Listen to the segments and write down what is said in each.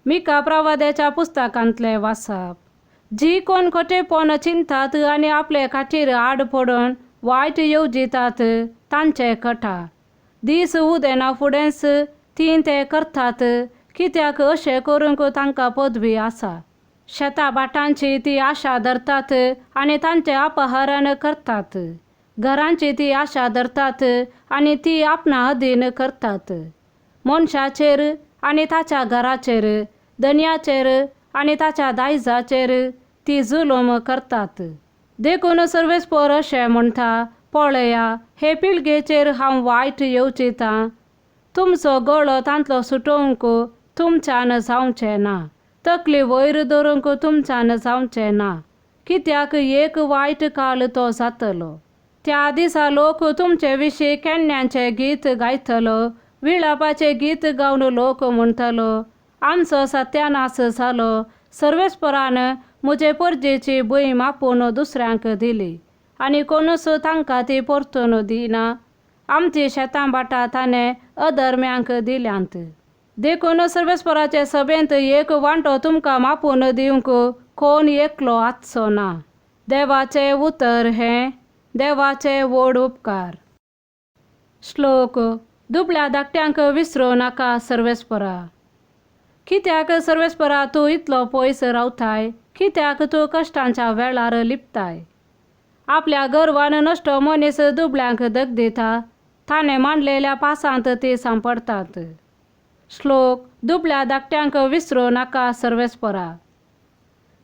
मिका प्रवाद्याच्या पुस्तकांतले वाचप. जी कोण खोटेपण चिंतात आनी आपले खातीर आड पडून वायट येवजितात तांचे कथा. दीस उदेना फुडेंच ती ते करतात, कित्याक अशें करूंक तांकां पदवी आसा. शेता भाटांची ती आशा धरतात आनी तांचें अपहरण करतात. घरांची ती आशा धरतात आनी ती आपणा अधीन करतात. मनशाचेर आनी ताच्या घराचेर, धन्याचेर आनी ताच्या दायजाचेर ती जुलूम करतात. देखून सर्वेस्पर अशें म्हणटा, पळया, हे पिळगेचेर हांव वायट येवजितां. तुमचो गळो तांतलो सुटोवंक तुमच्यान जावचें ना, तकली वयर दवरूंक तुमच्यान जावचें ना, कित्याक एक वायट काळ तो जातलो. त्या दिसा लोक तुमचे विशीं केन्यांचें गीत गायतलो, विलापाचें गीत गावन लोक म्हणटलो, आमचो सत्यानाश जालो. सर्वेस्परान म्हजे परजेची भूंय आपूण दुसऱ्यांक दिली आनी कोणूच तांकां ती परतून दिना. आमची शेतां भाटां ताणें अधर्म्यांक दिल्यांत. देखून सर्वेस्पराचे सभेंत एक वांटो तुमकां मापून दिवंक कोण एकलो आसचो ना. देवाचें उतर हें. देवाचे व्हड उपकार. श्लोक. दुबळ्या धाकट्यांक विसरूं नाका सर्वेस्परा. कित्याक सर्वेस्परा तूं इतलो पयस रावताय, कित्याक तूं कश्टांच्या वेळार लिपताय. आपल्या गर्वान नश्ट मनीस दुबळ्यांक दग दिता, ताणें मांडलेल्या पासांत ती सांपडतात. श्लोक. दुबळ्या धाकट्यांक विसरूं नाका सर्वेस्परा.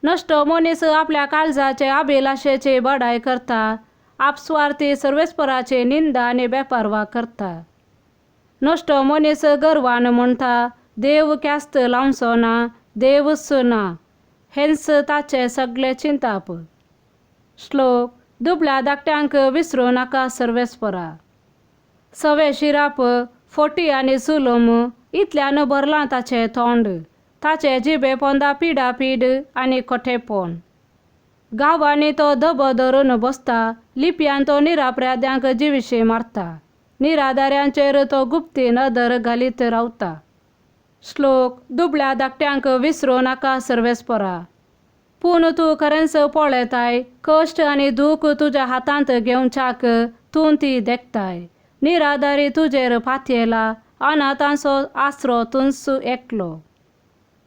नश्ट मनीस आपल्या काळजाचे अभिलाशेची बडाय करता, आपस्वार्थी सर्वेस्पराची निंदा आनी बेपारवा करता. नश्ट मनीस गर्वान म्हणटा, देव क्यास्त लावचो ना, देवच ना. हेंच ताचे सगळे चिंताप. श्लोक. दुबळ्या धाकट्यांक विसरूं नाका सर्वेस्परा. सवे शिराप, फोटी आनी जुलूम इतल्यान भरलां ताचें तोंड. ताचे जिबे पोंदा पिडापीड आनी खोटेपण. गांवांनी तो धबो धरून बसता, लिपयान तो निरापराध्यांक जिविशी मारता. निराधाऱ्यांचेर तो गुप्ती नदर घालीत रावता. श्लोक. दुबळ्या धाकट्यांक विसरूं नाका सर्वेस्परा. पूण तूं खरेंच पळयताय, कश्ट आनी दूख तुज्या हातांत घेवच्याक तूं ती देखताय. निराधारी तुजेर फातयेला, अनाथांचो आसरो तूंच एकलो.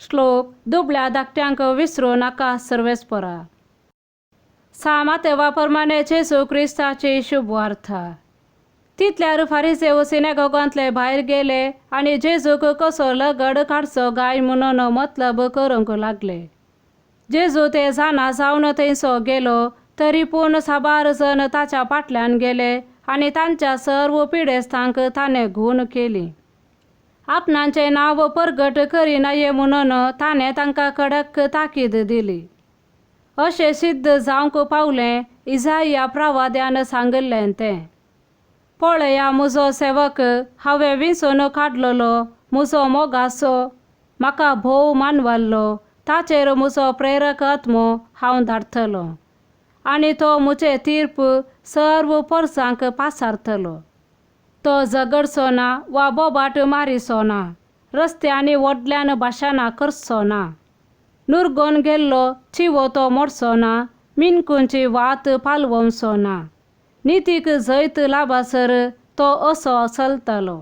श्लोक. दुबळ्या धाकट्यांक विसरूं नाका सर्वेस्परा. सामातेवा प्रमाणे जेजू क्रिस्ताची शुभ वार्ता. तितल्यार फारिसेव सिनेगोगांतले भायर गेले आनी जेजूक कसो लगड काडचो गाय म्हणून मतलब करूंक लागले. जेजू ते जाणा जावन थंयसो गेलो, तरी पूण साबार जण ताच्या फाटल्यान गेले आनी तांच्या सर्व पिडेस्तांक ताणें घूण केली. आपणाचें नांव परगट करिनाये म्हणून ताणें तांकां कडक ताकीद दिली. अशें सिद्ध जावंक पावलें इसाया प्रवाद्यान सांगल्लें तें. पळया, म्हजो सेवक, हांवें विंचून काडलोलो, म्हजो मोगाचो, म्हाका भोव मानवाल्लो. ताचेर म्हजो प्रेरक आत्मो हांव धाडटलों आनी तो म्हजें तीर्प सर्व परसांक पासारतलो. तो झगडचो ना वा बोबाट मारिचो ना, रस्त्यांनी व्हडल्यान भाशणां करचो ना. नुरगोन गेल्लो चिवो तो मोडचो ना, मिनकूंची वात पालवचो ना. नितीक जैत लाबासर तो असो चलतलो.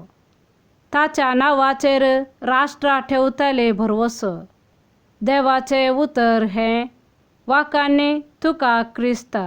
ताच्या नांवाचेर राष्ट्रां ठेवतले भरवसो. देवाचें उतर हें. वाकान्नी तुका क्रिस्ता.